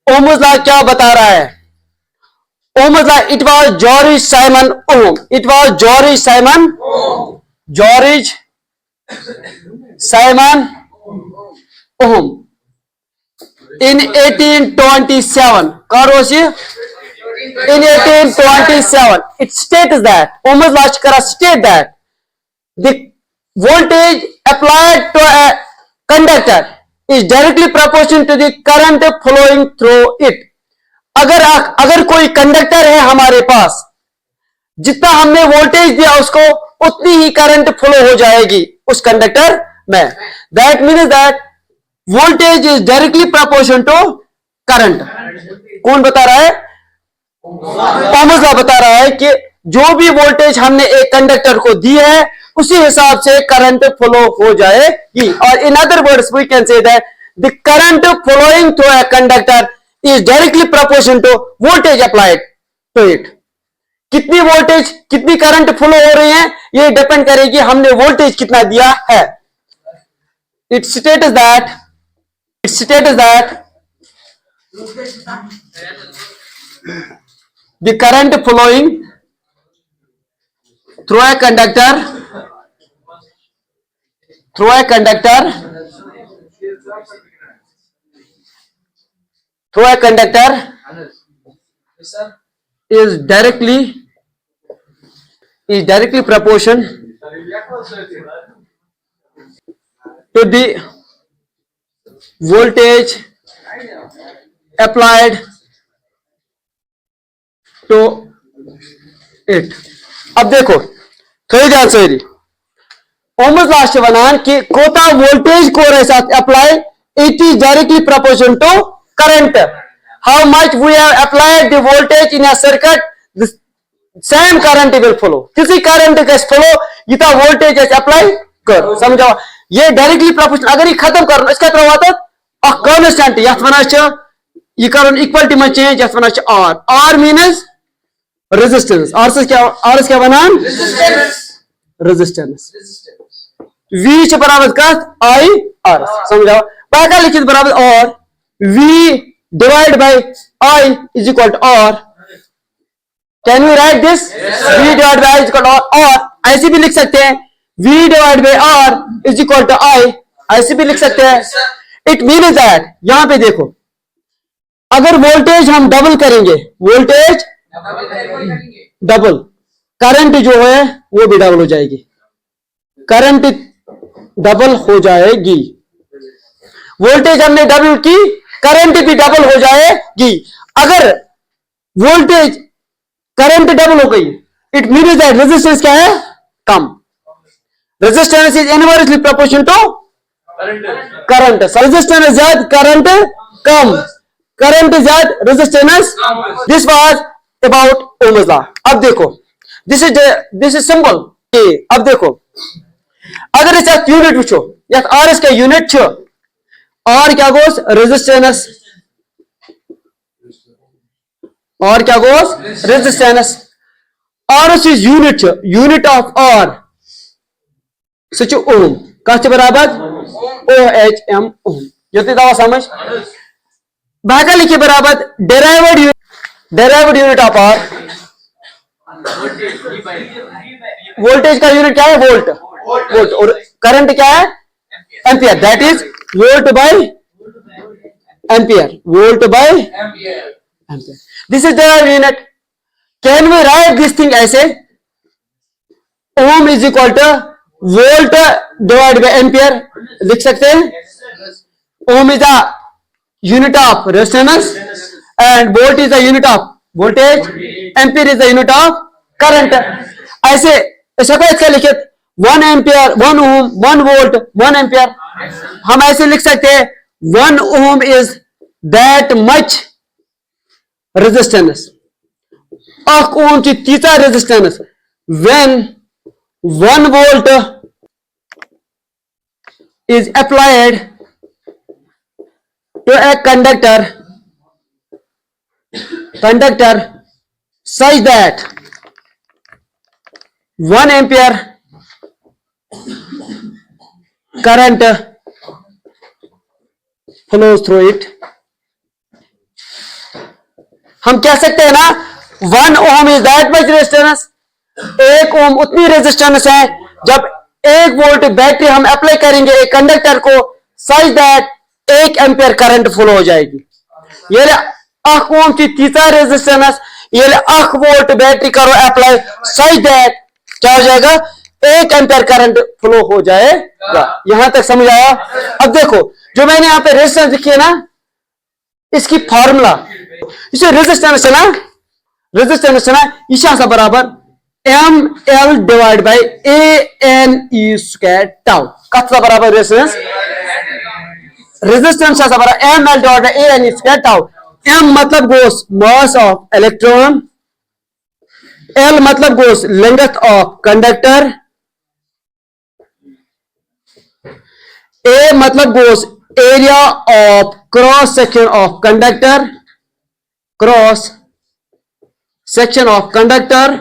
Ohm's law क्या बता रहा है? Ohm's law, it was George Simon Ohm, it was George Simon, George Simon Ohm in 1827. Kar was ये? In 1827, it states that Ohm's law state that the voltage applied to a conductor is directly proportional to the current flowing through it. अगर कोई conductor है हमारे पास, जितना हमने voltage दिया उसको उतनी ही करंट फ्लो हो जाएगी उस कंडक्टर में. That means that voltage is directly proportional to current. कौन बता रहा है? ओम्स लॉ बता रहा है कि जो भी वोल्टेज हमने एक कंडक्टर को दी है उसी हिसाब से करंट फ्लो हो जाएगी. और in other words we can say that the current flowing through a conductor is directly proportional to voltage applied to it. कितनी वोल्टेज, कितनी करंट फ्लो हो रही है, ये डिपेंड करेगी हमने वोल्टेज कितना दिया है. It states that the current flowing through a conductor is directly proportional to the voltage applied to it. अब देखो थोड़ी ध्यान से ओम्स लॉ से वनान कि कोता वोल्टेज को साथ apply it is directly proportional to current. How much we have applied the voltage in a circuit, the same current will flow. किसी करंट का फ्लो इतना वोल्टेज अप्लाई कर. समझो ये डायरेक्टली प्रोपोर्शनल. अगर ये खत्म कर इसका क्या होता है कांस्टेंट यथ वनान ये कर इक्वलिटी में चेंज यथ वनान R. R means resistance. R क्या वनान? रेजिस्टेंस. V बराबर कत आई आर. समझो बाका लिखित बराबर और V divide by I is equal to R. Can we write this? V divide by I is equal to R. और ऐसे भी लिख सकते हैं V divide by R is equal to I. ऐसे भी लिख सकते हैं. इट मीन्स दैट यहां पे देखो अगर वोल्टेज हम डबल करेंगे, वोल्टेज डबल, करंट जो है वो भी डबल हो जाएगी. करंट डबल हो जाएगी. वोल्टेज हमने डबल की, करंट भी डबल हो जाएगी. अगर वोल्टेज करंट डबल हो गई इट मीन्स दैट रेजिस्टेंस क्या है? कम. Resistance is inversely proportional to current. Resistance ज्यादा, करंट कम. करंट ज्यादा, resistance. This was about Ohm's law. अब देखो दिस इज सिंपल. अब देखो अगर इस यूनिट वो आर एस का यूनिट आर क्या गोस रेजिस्टेंस, और क्या goes resistance. R S is unit of R such ohm कत बराबर OHM ओम. ये दवा समझ भागा लिखिए बराबर derived unit of R. Voltage का यूनिट क्या है? वोल्ट. और करंट क्या है? Ampere. That is volt by ampere. Volt by ampere. This is the unit. Can we write this thing ऐसे? Ohm is equal to volt divide by ampere. लिख सकते हैं. Ohm is the unit of resistance and volt is the unit of voltage. Ampere is the unit of current. ऐसे सफेद का लिखित 1 ampere, 1 ओम, 1 volt, 1 ampere. हम ऐसे लिख सकते हैं 1 ओम इज दैट मच रेजिस्टेंस. अख ओम की तीता resistance when 1 volt is applied to a conductor such that 1 ampere current flows through it. हम कह सकते हैं ना 1 ओम इज दैट मच रेजिस्टेंस, 1 ओम उतनी रेजिस्टेंस है जब 1 वोल्ट बैटरी हम अप्लाई करेंगे एक कंडक्टर को सच दैट 1 एम्पियर करंट फ्लो हो जाएगी। ये 1 ओम की तीसरा रेजिस्टेंस, ये 1 वोल्ट बैटरी करो अप्लाई सच दैट क्या हो जाएगा 1 एम्पियर करंट फ्लो हो जाएगा। यहां तक समझ आया? अब देखो जो मैंने यहां पे रेजिस्टेंस लिखी है ना, इसकी फॉर्मूला इसे रेजिस्टेंस है ना, रेजिस्टेंस है ना, इसे बराबर M L divide by A N E square tau कत बराबर रेजिस्टेंस, रेजिस्टेंस बराबर M L divide by A N E square tau. M मतलब goes mass of electron, L मतलब goes length of conductor, A मतलब goes area of cross section of conductor, cross section of conductor,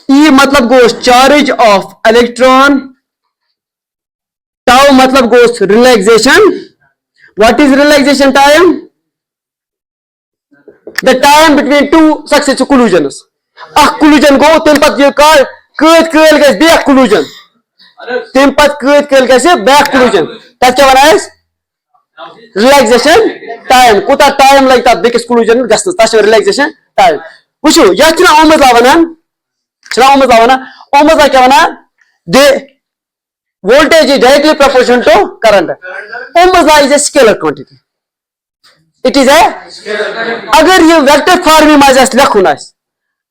E मतलब goes charge of electron, tau मतलब goes relaxation. What is relaxation time? The time between two successive collisions. अख collision गो तम पत ये कद कल गस bake collision, तम पत कद कल गस बेक कोलिजन, तत क्या वनान रिलैक्सेशन टाइम। कोता टाइम लग तत बेकिस कोलिजन गसनस, तत रिलैक्सेशन टाइम। वुचो यह ओहम्स लॉ वनान, ओहम्स लॉ वनान, ओहम्स लॉ क्या वनान दे voltage is directly proportional to current. Ohm's law is a scalar quantity. It is a अगर ये वेक्टर फॉर्म में मजाज लिखूं ना,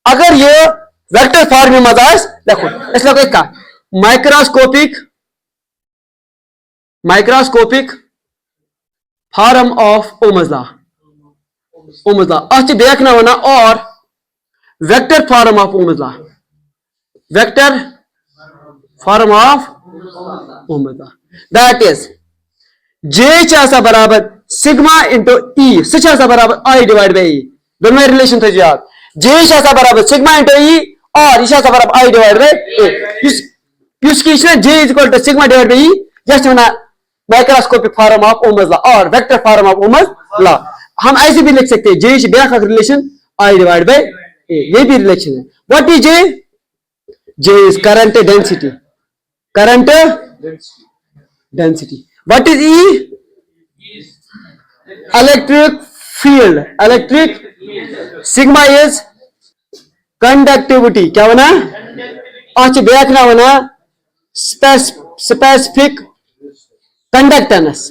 अगर ये वेक्टर फॉर्म में मजाज लिखूं इसलिए कोई का microscopic form of Ohm's law, Ohm's law अच्छे देखना होना और vector form of Ohm's law, vector form of Ohm's law, that is J बराबर सिग्मा इंटू ई, सह बराबर आई डिवाइड बाई ई, दोनों रिलेशन थे याद। J बराबर सिग्मा इंटू ई और यह बराबर I divide by A, J is equal to sigma divide by E, जैसे होना microscopic form of Ohm's law और vector form of Ohm's law। हम ऐसे भी लिख सकते हैं J से back relation I divide by A, ये भी रिलेशन है। What is J? J is current density, current density. What is E? Electric field, electric sigma is conductivity. क्या बना? आज देखना बना specific conductance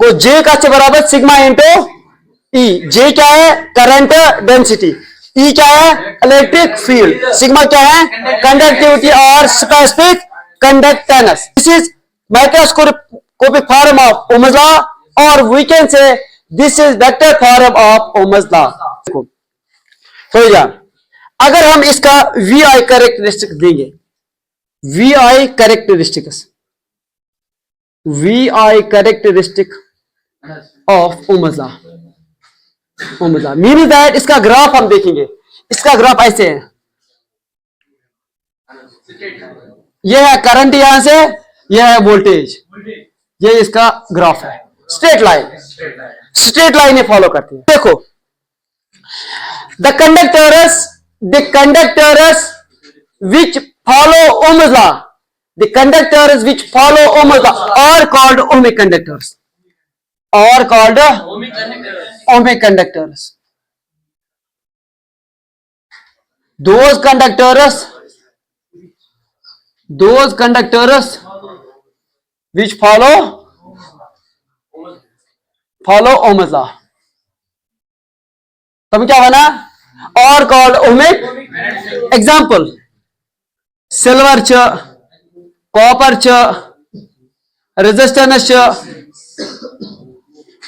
को J का बराबर सिग्मा इंटू E। J क्या है? करंट डेंसिटी, ई क्या है? इलेक्ट्रिक फील्ड, सिग्मा क्या है? कंडक्टिविटी और specific conductance. This is microscopic form of Ohm's law और we can say this is vector form of Ohm's law। हो जा, अगर हम इसका वी आई कैरेक्टरिस्टिक देंगे, V I characteristics, V I characteristic of Ohm's law, mean that इसका graph हम देखेंगे, इसका ग्राफ ऐसे है, यह है करंट यहां से, यह है वोल्टेज, यह इसका ग्राफ है, स्ट्रेट लाइन, स्ट्रेट लाइन ये फॉलो करती है। देखो the conductors which follow Ohm's law, the conductors which follow Ohm's law are called ohmic conductors, are called ohmic conductors. Those conductors which follow Ohm's law, तब क्या बना? are called ohmic. Example silver च, copper च, resistance च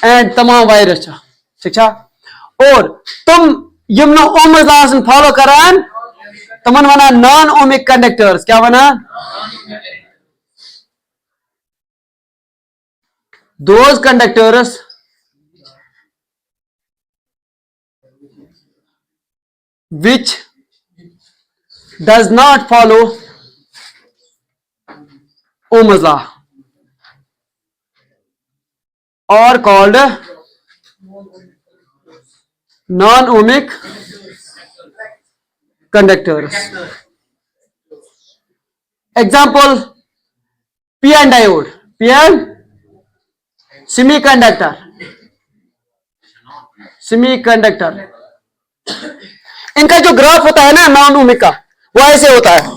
and तमाम virus, ठीक है। और तुम यम नो Ohm's law फॉलो करान तमन वना नॉन ओमिक कंडक्टर्स, क्या वना? Those conductors which does not follow Ohm's law are called non-ohmic conductors. Example, p-n diode, p-n semiconductor, इनका जो ग्राफ होता है ना नॉन ओमिक का, वो ऐसे होता है.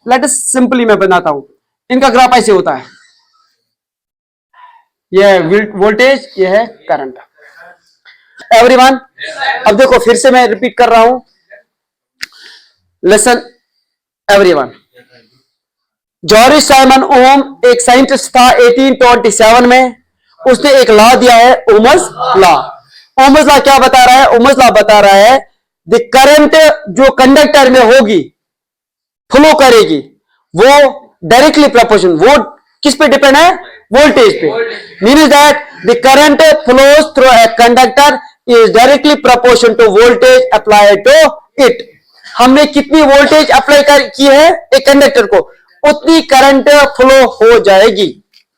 लेट अस सिंपली मैं बनाता हूं. इनका ग्राफ ऐसे होता है. यह है वोल्टेज, यह है करंट. एवरीवन, अब देखो फिर से मैं रिपीट कर रहा हूं. Listen everyone. जॉर्ज साइमन ओम एक साइंटिस्ट था 1827 में. उसने एक लॉ दिया है, ओम्स लॉ. ओम्स लॉ क्या बता रहा है? ओम्स लॉ बता रहा है द करंट जो कंडक्टर में होगी, फ्लो करेगी, वो डायरेक्टली प्रोपोर्शन, वो किस पे डिपेंड है? वोल्टेज पे. Means that the current flows through a conductor is directly proportion to voltage applied to it. हमने कितनी वोल्टेज अप्लाई की है एक कंडक्टर को, उतनी करंट फ्लो हो जाएगी.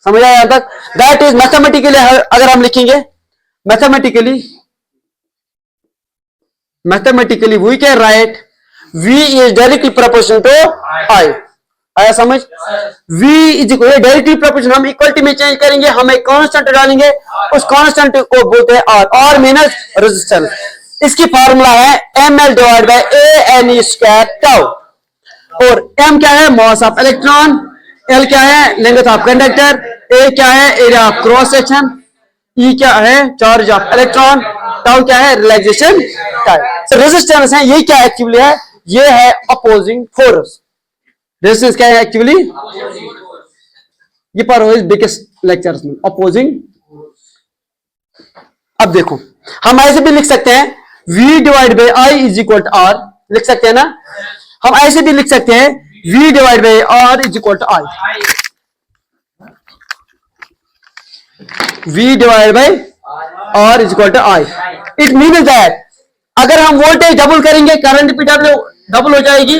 समझ आया यहां तक? दैट इज मैथमेटिकली, अगर हम लिखेंगे mathematically we can write V is directly proportional to I. आया समझ? V is equal directly proportional. हम इक्वलिटी में चेंज करेंगे, हम एक कांस्टेंट डालेंगे, उस कांस्टेंट को बोलते हैं R. R means resistance. इसकी फार्मूला है ml divide by a n² tau. और m क्या है? मास ऑफ इलेक्ट्रॉन. l क्या है? Length of conductor. a क्या है? Area of cross section. E क्या है? Charge of electron. टाउ क्या है? Relaxation time. रेजिस्टेंस है, ये क्या एक्चुअली है? ये है अपोजिंग फोर्स. रेजिस्टेंस क्या है एक्चुअली? ये पर बिगेस्ट लेक्चर्स में अपोजिंग. अब देखो, हम ऐसे भी लिख सकते हैं V divide by I is equal to R. लिख सकते हैं ना? हम ऐसे भी लिख सकते हैं V divide by R is equal to I. V divide by R is equal to I. It means that अगर हम वोल्टेज डबल करेंगे, करंट भी डबल हो जाएगी.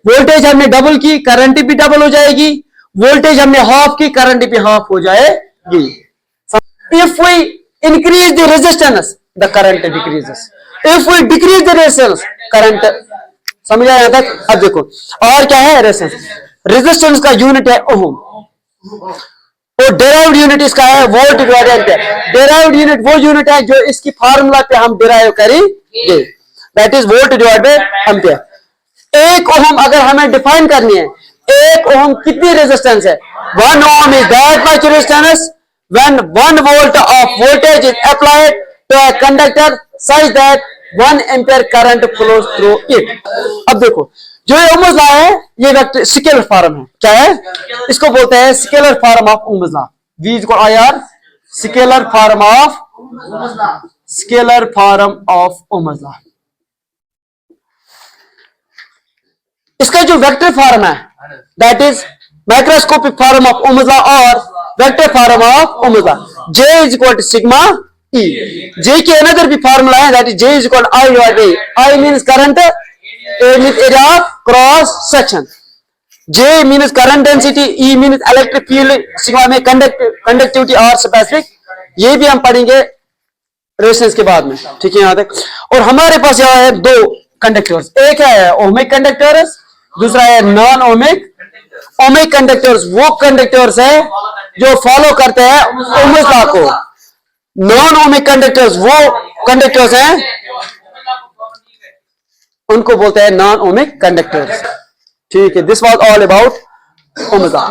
वोल्टेज हमने डबल की, करंट भी डबल हो जाएगी. वोल्टेज हमने हाफ की, करंट भी हाफ हो जाएगी. If we increase the resistance, the current decreases. If we decrease the resistance, current. समझ आया यहां तक? अब देखो, और क्या है रेजिस्टेंस? रेजिस्टेंस का यूनिट है ओम, और डेराइव्ड यूनिट इसका है volt divided ampere. Derived unit वो यूनिट है जो इसकी फार्मूला पे हम डिराइव करेंगे, that is volt divided by ampere. एक ओम अगर हमें डिफाइन करनी है, एक ओम कितनी रेजिस्टेंस है? 1 ohm is that much resistance when 1 volt of voltage is applied to a conductor such that 1 ampere current flows through it. अब देखो, जो ओम्स लॉ है, ये वेक्टर स्केलर फॉर्म है. क्या है? इसको बोलते हैं scalar form of Ohm's law. V is equal IR, scalar form of Ohm's law. इसका जो वेक्टर फॉर्म है, that is microscopic form of Ohm's law और vector form of Ohm's law. J is equal to sigma E. J की another भी formula है, that is J is equal to I divide by I means current, A means area of cross section. J means current density, E means electric field, sigma में conductivity और specific. ये भी हम पढ़ेंगे resistance के बाद में. ठीक है यहां तक? और हमारे पास यहाँ है दो कंडक्टर्स. एक है ओमिक कंडक्टर्स, दूसरा है नॉन ओमिक. ओमिक कंडक्टर्स वो कंडक्टर्स है जो फॉलो करते हैं ओम्स लॉ को. नॉन ओमिक कंडक्टर्स वो कंडक्टर्स हैं, उनको बोलते हैं नॉन ओमिक कंडक्टर्स. ठीक है, this was all about Ohm's law.